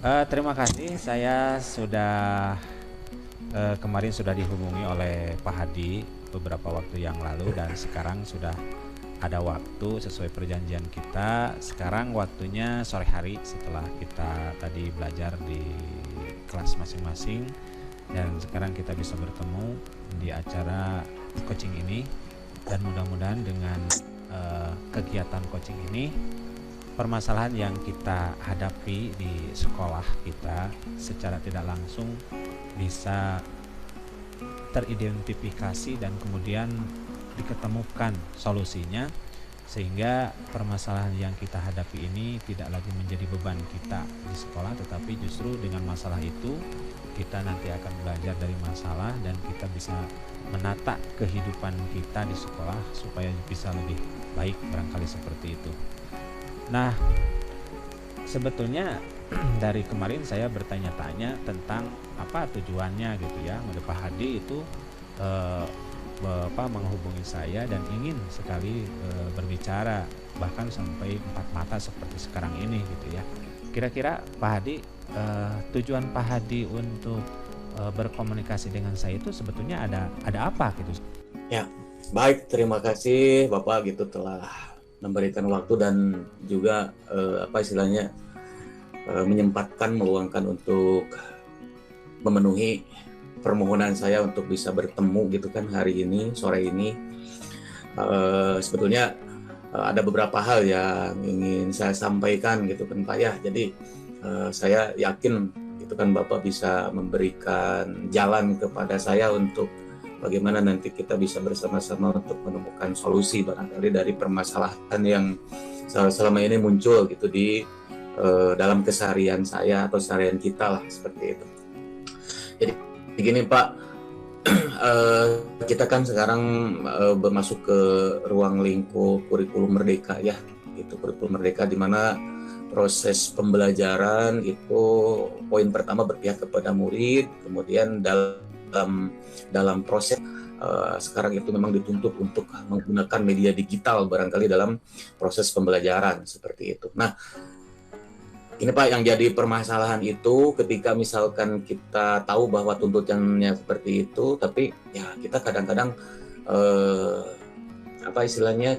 Terima kasih. Saya sudah kemarin sudah dihubungi oleh Pak Hadi beberapa waktu yang lalu dan sekarang sudah ada waktu sesuai perjanjian kita. Sekarang waktunya sore hari setelah kita tadi belajar di kelas masing-masing dan sekarang kita bisa bertemu di acara coaching ini dan mudah-mudahan dengan kegiatan coaching ini permasalahan yang kita hadapi di sekolah kita secara tidak langsung bisa teridentifikasi dan kemudian diketemukan solusinya sehingga permasalahan yang kita hadapi ini tidak lagi menjadi beban kita di sekolah, tetapi justru dengan masalah itu kita nanti akan belajar dari masalah dan kita bisa menata kehidupan kita di sekolah supaya bisa lebih baik, barangkali seperti itu. Nah, sebetulnya dari kemarin saya bertanya-tanya tentang apa tujuannya gitu ya. Pak Hadi itu menghubungi saya dan ingin sekali berbicara bahkan sampai empat mata seperti sekarang ini gitu ya. Kira-kira Pak Hadi, tujuan Pak Hadi untuk berkomunikasi dengan saya itu sebetulnya ada apa gitu? Ya, baik, terima kasih Bapak gitu telah memberikan waktu dan juga menyempatkan meluangkan untuk memenuhi permohonan saya untuk bisa bertemu gitu kan hari ini, sore ini. Sebetulnya ada beberapa hal yang ingin saya sampaikan gitu kan Pak ya. Jadi saya yakin gitu kan Bapak bisa memberikan jalan kepada saya untuk bagaimana nanti kita bisa bersama-sama untuk menemukan solusi barangkali dari permasalahan yang selama ini muncul gitu di dalam keseharian saya atau keseharian kita lah seperti itu. Jadi begini Pak, kita kan sekarang bermasuk ke ruang lingkup kurikulum merdeka ya, itu kurikulum merdeka di mana proses pembelajaran itu poin pertama berpihak kepada murid, kemudian dalam proses sekarang itu memang dituntut untuk menggunakan media digital barangkali dalam proses pembelajaran seperti itu. Nah, ini Pak yang jadi permasalahan itu ketika misalkan kita tahu bahwa tuntutannya seperti itu, tapi ya kita kadang-kadang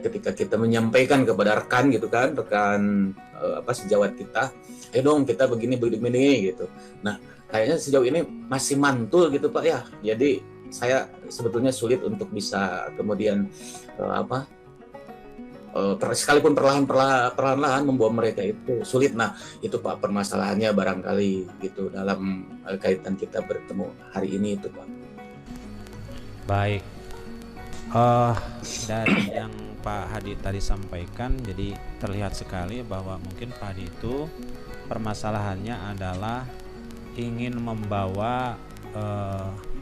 ketika kita menyampaikan kepada rekan gitu kan, rekan sejawat kita, dong kita begini gitu. Nah, kayaknya sejauh ini masih mantul gitu Pak ya. Jadi saya sebetulnya sulit untuk bisa kemudian sekalipun perlahan-lahan membawa mereka itu sulit. Nah, itu Pak permasalahannya barangkali gitu dalam kaitan kita bertemu hari ini itu Pak. Baik. Dari yang Pak Hadi tadi sampaikan, jadi terlihat sekali bahwa mungkin Pak Hadi itu permasalahannya adalah ingin membawa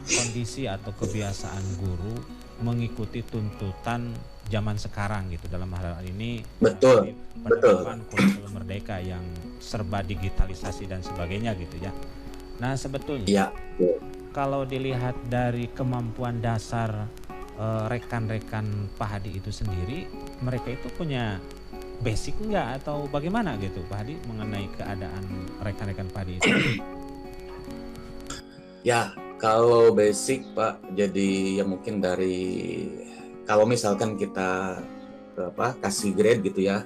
kondisi atau kebiasaan guru mengikuti tuntutan zaman sekarang gitu, dalam hal ini penerapan kurikulum merdeka yang serba digitalisasi dan sebagainya gitu ya. Nah, sebetulnya kalau dilihat dari kemampuan dasar rekan-rekan Pak Hadi itu sendiri, mereka itu punya basic enggak atau bagaimana gitu Pak Hadi mengenai keadaan rekan-rekan Pak Hadi itu? Ya, kalau basic Pak, jadi ya mungkin dari kalau misalkan kita kasih grade gitu ya,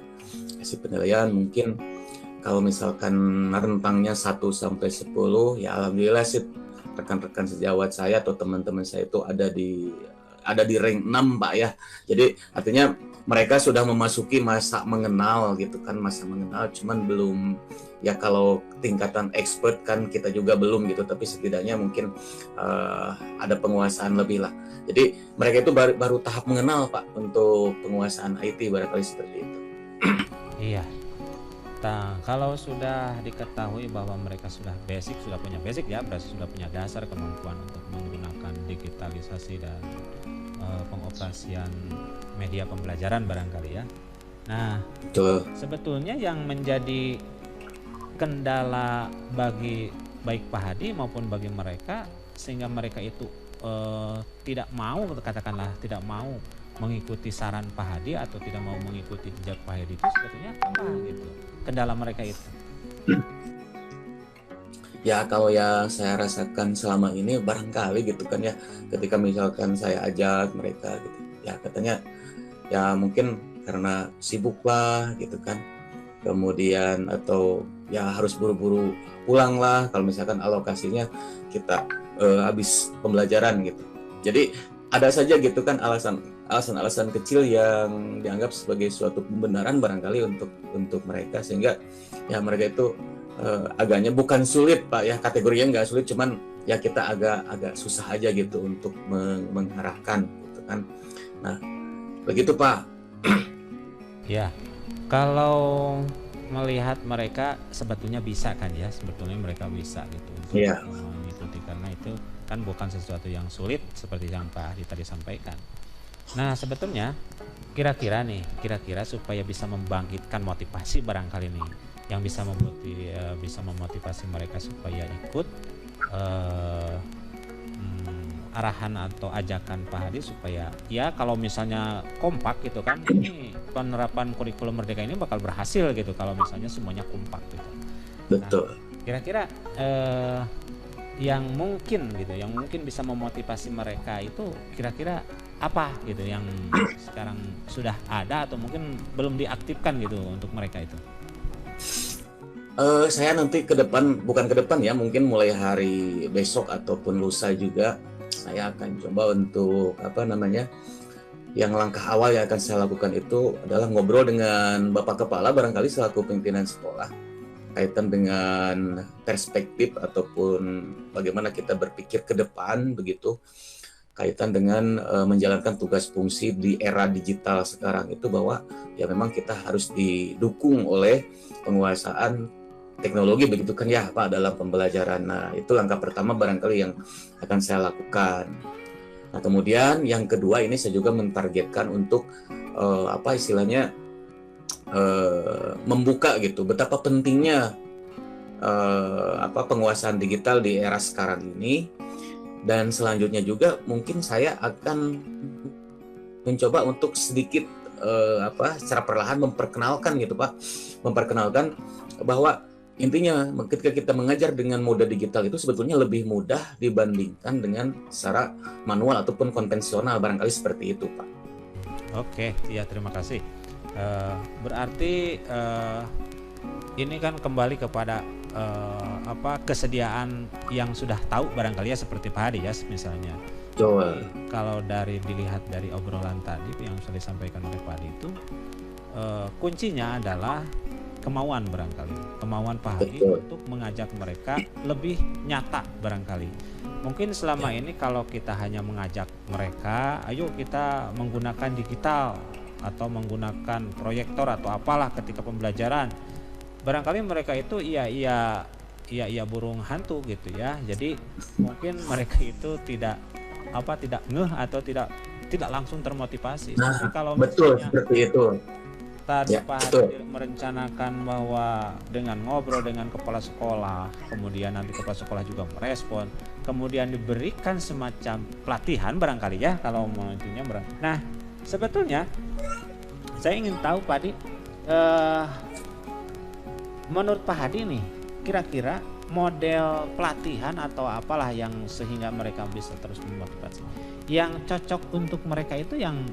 kasih penilaian mungkin kalau misalkan rentangnya 1 sampai 10 ya alhamdulillah sih rekan-rekan sejawat saya atau teman-teman saya itu ada di rank 6 Pak ya. Jadi artinya mereka sudah memasuki masa mengenal gitu kan, masa mengenal, cuman belum ya kalau tingkatan expert kan kita juga belum gitu, tapi setidaknya mungkin ada penguasaan lebih lah. Jadi mereka itu baru tahap mengenal Pak untuk penguasaan IT barangkali seperti itu. Iya. Nah, kalau sudah diketahui bahwa mereka sudah punya basic ya, berarti sudah punya dasar kemampuan untuk menggunakan digitalisasi dan pengoperasian media pembelajaran barangkali ya. Nah, sebetulnya yang menjadi kendala bagi baik Pak Hadi maupun bagi mereka sehingga mereka itu tidak mau mengikuti saran Pak Hadi atau tidak mau mengikuti jejak Pak Hadi itu sebetulnya apa gitu kendala mereka itu? Ya kalau yang saya rasakan selama ini barangkali gitu kan ya, ketika misalkan saya ajak mereka gitu, ya katanya ya mungkin karena sibuk lah gitu kan, kemudian atau ya harus buru-buru pulang lah kalau misalkan alokasinya kita habis pembelajaran gitu. Jadi ada saja gitu kan alasan-alasan kecil yang dianggap sebagai suatu pembenaran barangkali untuk mereka, sehingga ya mereka itu agaknya bukan sulit Pak ya, kategorinya nggak sulit, cuman ya kita agak susah aja gitu untuk mengarahkan gitu kan. Nah begitu Pak. Ya, kalau melihat mereka sebetulnya bisa kan ya, sebetulnya mereka bisa gitu untuk Iya. mengikuti, karena itu kan bukan sesuatu yang sulit seperti yang Pak Hadi tadi sampaikan. Nah, sebetulnya kira-kira supaya bisa membangkitkan motivasi barangkali nih, yang bisa memotivasi mereka supaya ikut eh, arahan atau ajakan Pak Hadi, supaya ya kalau misalnya kompak gitu kan, ini penerapan kurikulum merdeka ini bakal berhasil gitu kalau misalnya semuanya kompak gitu. Nah, Betul. kira-kira yang mungkin bisa memotivasi mereka itu kira-kira apa gitu, yang sekarang sudah ada atau mungkin belum diaktifkan gitu untuk mereka itu? Saya nanti ke depan, bukan ke depan ya, mungkin mulai hari besok ataupun lusa juga, saya akan coba untuk apa namanya, yang langkah awal yang akan saya lakukan itu adalah ngobrol dengan Bapak Kepala barangkali selaku pimpinan sekolah, kaitan dengan perspektif ataupun bagaimana kita berpikir ke depan begitu, kaitan dengan menjalankan tugas fungsi di era digital sekarang itu, bahwa ya memang kita harus didukung oleh penguasaan teknologi begitu kan ya Pak dalam pembelajaran. Nah itu langkah pertama barangkali yang akan saya lakukan. Nah kemudian yang kedua ini saya juga mentargetkan untuk apa istilahnya membuka gitu betapa pentingnya apa penguasaan digital di era sekarang ini, dan selanjutnya juga mungkin saya akan mencoba untuk sedikit apa secara perlahan memperkenalkan gitu Pak, memperkenalkan bahwa intinya ketika kita mengajar dengan moda digital itu sebetulnya lebih mudah dibandingkan dengan secara manual ataupun konvensional, barangkali seperti itu Pak. Oke, ya terima kasih. Berarti ini kan kembali kepada apa kesediaan yang sudah tahu barangkali ya, seperti Pak Hadi ya misalnya. Betul. Kalau dilihat dari obrolan tadi yang sudah disampaikan oleh Pak Hadi itu, kuncinya adalah kemauan barangkali, kemauan Pak Hadi untuk mengajak mereka lebih nyata barangkali. Mungkin selama ini kalau kita hanya mengajak mereka, ayo kita menggunakan digital atau menggunakan proyektor atau apalah ketika pembelajaran, barangkali mereka itu iya burung hantu gitu ya. Jadi mungkin mereka itu tidak ngeh atau tidak langsung termotivasi. Nah, Tapi kalau betul misalnya seperti itu. tadi Ya, Pak betul. Hadi merencanakan bahwa dengan ngobrol dengan kepala sekolah, kemudian nanti kepala sekolah juga merespon, kemudian diberikan semacam pelatihan barangkali ya kalau mau intinya Nah, sebetulnya saya ingin tahu Pak Hadi, menurut Pak Hadi nih, kira-kira model pelatihan atau apalah yang sehingga mereka bisa terus memotivasi, yang cocok untuk mereka itu yang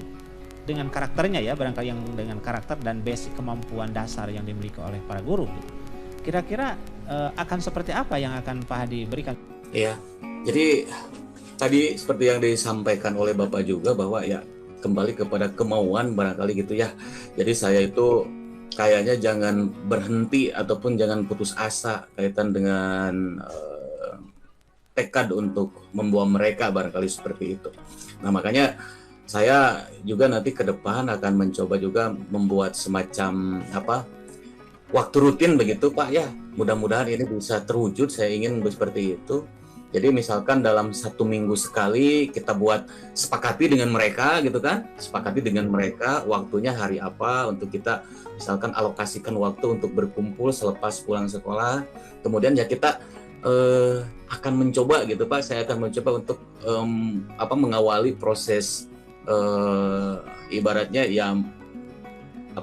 dengan karakternya ya, barangkali yang dengan karakter dan basic kemampuan dasar yang dimiliki oleh para guru. Kira-kira akan seperti apa yang akan Pak Hadi berikan? Iya. Jadi tadi seperti yang disampaikan oleh Bapak juga, bahwa ya kembali kepada kemauan barangkali gitu ya. Jadi saya itu kayaknya jangan berhenti ataupun jangan putus asa kaitan dengan tekad untuk membawa mereka, barangkali seperti itu. Nah makanya saya juga nanti ke depan akan mencoba juga membuat semacam apa waktu rutin begitu Pak ya. Mudah-mudahan ini bisa terwujud, saya ingin seperti itu. Jadi misalkan dalam 1 minggu sekali kita buat sepakati dengan mereka gitu kan, sepakati dengan mereka waktunya hari apa untuk kita misalkan alokasikan waktu untuk berkumpul selepas pulang sekolah. Kemudian ya kita akan mencoba gitu Pak, saya akan mencoba untuk mengawali proses ibaratnya ya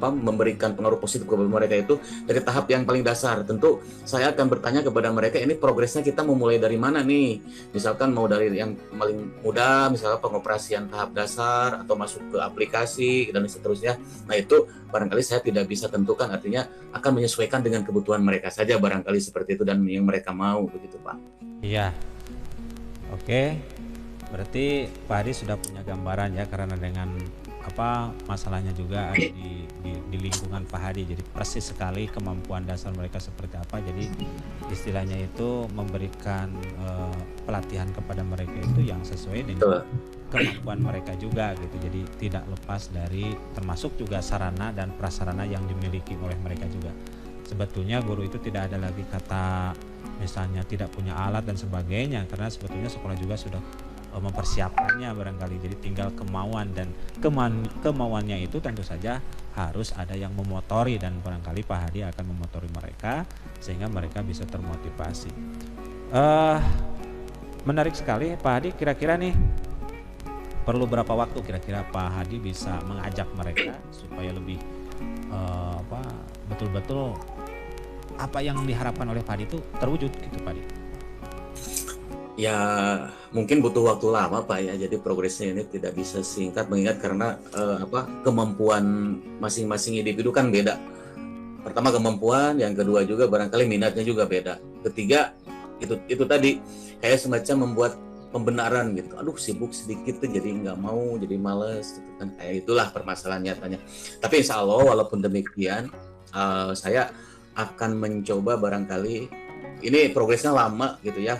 memberikan pengaruh positif kepada mereka itu dari tahap yang paling dasar. Tentu saya akan bertanya kepada mereka, ini progresnya kita mau mulai dari mana nih? Misalkan mau dari yang paling mudah, misalnya pengoperasian tahap dasar atau masuk ke aplikasi dan seterusnya. Nah itu barangkali saya tidak bisa tentukan, artinya akan menyesuaikan dengan kebutuhan mereka saja barangkali seperti itu dan yang mereka mau begitu Pak. Iya, oke. Berarti Pak Hadi sudah punya gambaran ya, karena dengan masalahnya juga ada di lingkungan Pak Hadi, jadi persis sekali kemampuan dasar mereka seperti apa. Jadi istilahnya itu memberikan pelatihan kepada mereka itu yang sesuai dengan kemampuan mereka juga gitu. Jadi tidak lepas dari, termasuk juga sarana dan prasarana yang dimiliki oleh mereka juga. Sebetulnya guru itu tidak ada lagi kata misalnya tidak punya alat dan sebagainya, karena sebetulnya sekolah juga sudah mempersiapkannya barangkali. Jadi tinggal kemauan, dan kemauannya itu tentu saja harus ada yang memotori, dan barangkali Pak Hadi akan memotori mereka sehingga mereka bisa termotivasi. Menarik sekali Pak Hadi. Kira-kira nih perlu berapa waktu kira-kira Pak Hadi bisa mengajak mereka supaya lebih betul-betul apa yang diharapkan oleh Pak Hadi itu terwujud gitu Pak Hadi? Ya mungkin butuh waktu lama Pak ya, jadi progresnya ini tidak bisa singkat, mengingat karena kemampuan masing-masing individu kan beda. Pertama kemampuan, yang kedua juga barangkali minatnya juga beda. Ketiga itu tadi kayak semacam membuat pembenaran gitu. Aduh sibuk sedikit tuh jadi nggak mau, jadi males gitu kan. Kayak itulah permasalahan nyatanya. Tapi insya Allah walaupun demikian saya akan mencoba barangkali. Ini progresnya lama gitu ya,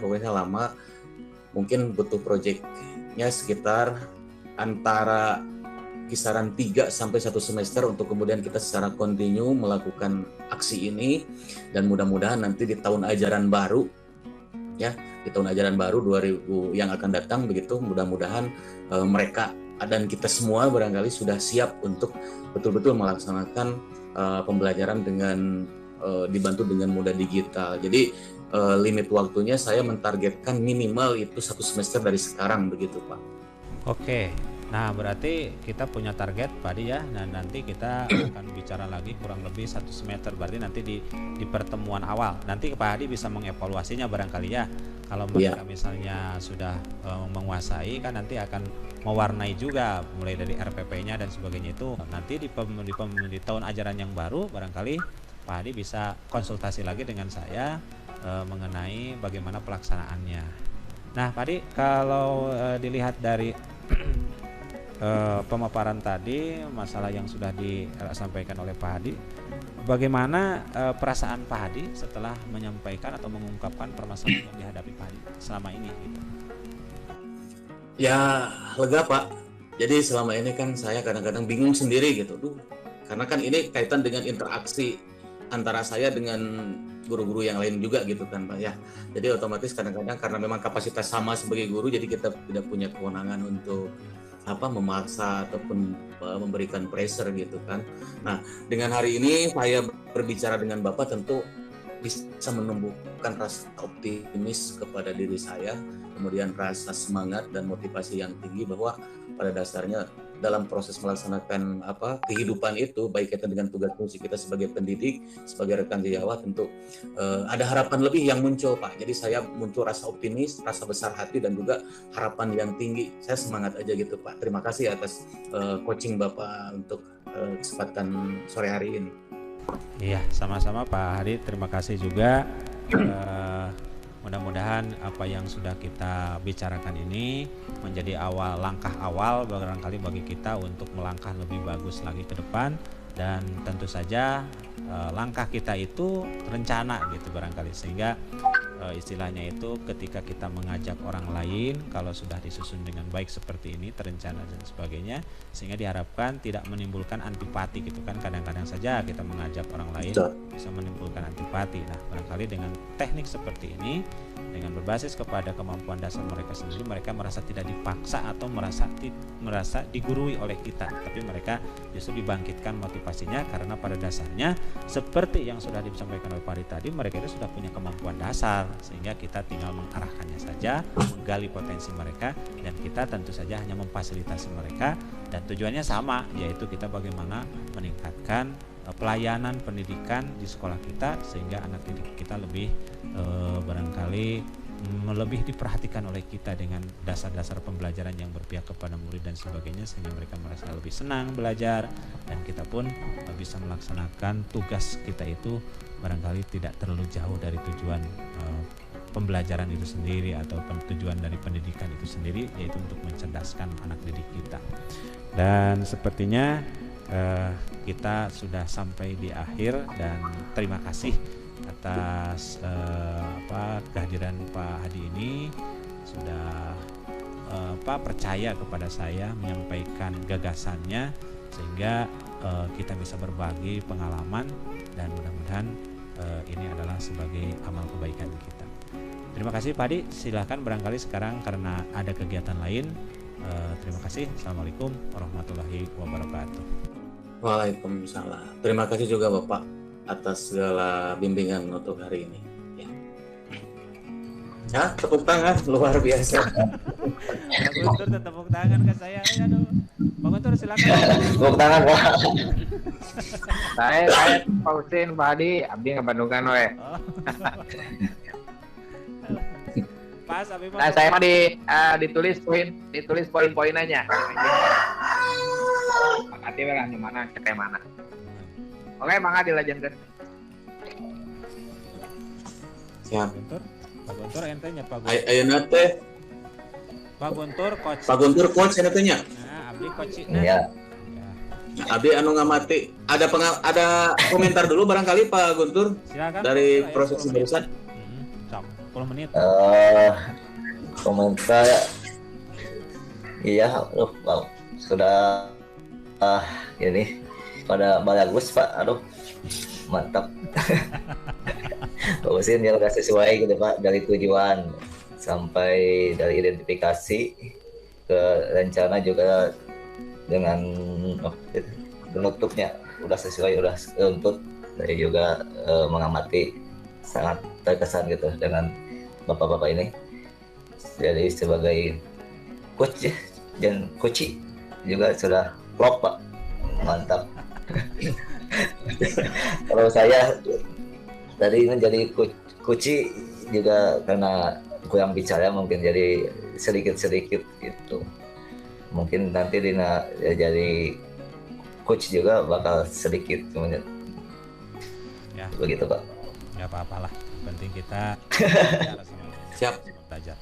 mungkin butuh proyeknya sekitar antara kisaran 3 sampai 1 semester untuk kemudian kita secara kontinu melakukan aksi ini, dan mudah-mudahan nanti di tahun ajaran baru ya, di tahun ajaran baru 2000 yang akan datang begitu, mudah-mudahan mereka dan kita semua barangkali sudah siap untuk betul-betul melaksanakan pembelajaran dengan dibantu dengan moda digital. Jadi limit waktunya saya mentargetkan minimal itu 1 semester dari sekarang begitu Pak. Oke, nah berarti kita punya target Pak Hadi ya. Nah nanti kita akan bicara lagi kurang lebih 1 semester. Berarti nanti di pertemuan awal nanti Pak Hadi bisa mengevaluasinya barangkali ya. Kalau mereka misalnya sudah menguasai, kan nanti akan mewarnai juga mulai dari RPP-nya dan sebagainya itu. Nanti di tahun ajaran yang baru barangkali Pak Hadi bisa konsultasi lagi dengan saya mengenai bagaimana pelaksanaannya. Nah Pak Hadi, kalau dilihat dari pemaparan tadi, masalah yang sudah disampaikan oleh Pak Hadi, bagaimana perasaan Pak Hadi setelah menyampaikan atau mengungkapkan permasalahan yang dihadapi Pak Hadi selama ini gitu? Ya lega Pak. Jadi selama ini kan saya kadang-kadang bingung sendiri gitu. Karena kan ini kaitan dengan interaksi antara saya dengan guru-guru yang lain juga gitu kan Pak ya. Jadi otomatis kadang-kadang karena memang kapasitas sama sebagai guru, jadi kita tidak punya kewenangan untuk memaksa ataupun memberikan pressure gitu kan. Nah dengan hari ini saya berbicara dengan Bapak tentu bisa menumbuhkan rasa optimis kepada diri saya, kemudian rasa semangat dan motivasi yang tinggi bahwa pada dasarnya dalam proses melaksanakan kehidupan itu, baik kaitan dengan tugas fungsi kita sebagai pendidik, sebagai rekan sejawat, tentu ada harapan lebih yang muncul Pak. Jadi saya muncul rasa optimis, rasa besar hati, dan juga harapan yang tinggi. Saya semangat aja gitu Pak. Terima kasih atas coaching Bapak untuk kesempatan sore hari ini. Iya, sama-sama Pak Hadi. Terima kasih juga. Mudah-mudahan apa yang sudah kita bicarakan ini menjadi langkah awal barangkali bagi kita untuk melangkah lebih bagus lagi ke depan, dan tentu saja langkah kita itu terencana gitu barangkali, sehingga istilahnya itu ketika kita mengajak orang lain, kalau sudah disusun dengan baik seperti ini, terencana dan sebagainya, sehingga diharapkan tidak menimbulkan antipati gitu kan. Kadang-kadang saja kita mengajak orang lain bisa menimbulkan antipati. Nah barangkali dengan teknik seperti ini dengan berbasis kepada kemampuan dasar mereka sendiri, mereka merasa tidak dipaksa atau merasa digurui oleh kita, tapi mereka justru dibangkitkan motivasinya karena pada dasarnya seperti yang sudah disampaikan oleh Pak tadi, mereka itu sudah punya kemampuan dasar, sehingga kita tinggal mengarahkannya saja, menggali potensi mereka, dan kita tentu saja hanya memfasilitasi mereka, dan tujuannya sama, yaitu kita bagaimana meningkatkan pelayanan pendidikan di sekolah kita sehingga anak didik kita lebih barangkali lebih diperhatikan oleh kita dengan dasar-dasar pembelajaran yang berpihak kepada murid dan sebagainya, sehingga mereka merasa lebih senang belajar dan kita pun bisa melaksanakan tugas kita itu barangkali tidak terlalu jauh dari tujuan pembelajaran itu sendiri atau tujuan dari pendidikan itu sendiri, yaitu untuk mencerdaskan anak didik kita. Dan sepertinya kita sudah sampai di akhir, dan terima kasih atas kehadiran Pak Hadi ini sudah percaya kepada saya menyampaikan gagasannya, sehingga kita bisa berbagi pengalaman, dan mudah-mudahan ini adalah sebagai amal kebaikan kita. Terima kasih Pak Hadi, silakan barangkali sekarang karena ada kegiatan lain. Terima kasih. Assalamualaikum warahmatullahi wabarakatuh. Waalaikumsalam. Terima kasih juga Bapak atas segala bimbingan untuk hari ini. Ya, tepuk tangan luar biasa. Pak Guntur tepuk tangan ke saya. Aduh. Pak Guntur silakan. Tepuk tangan Pak. Saya Pak Husin, Pak Hadi, abdi ngabandungkan we. Pas abdi Nah, saya mah ditulis poin-poin aja. Makasih lah di mana kita mana. Oke, mangga dilanjutkan. Siap. Pak Guntur ente nya Pak Guntur. Ayeuna teh Pak Guntur coach. Pak Guntur coach cenah teh nya. Nah, abdi coach. Iya. Abdi anu ngamati. Ada komentar dulu barangkali Pak Guntur. Silakan. Dari proses barusan. 10 menit. Komentar. Iya, wow. Sudah ini pada bagus Pak, aduh mantap. Bagusin yang udah sesuai gitu Pak, dari tujuan sampai dari identifikasi ke rencana juga dengan penutupnya udah sesuai, udah runtut. Saya juga mengamati sangat terkesan gitu dengan bapak-bapak ini. Jadi sebagai coach ya, dan coach juga sudah klop Pak, mantap. Kalau saya tadi ini jadi kuci juga karena kurang bicara, mungkin jadi sedikit-sedikit gitu. Mungkin nanti Dina jadi coach juga bakal sedikit ya. Begitu Pak. Nggak apa-apalah, penting kita Siap. belajar.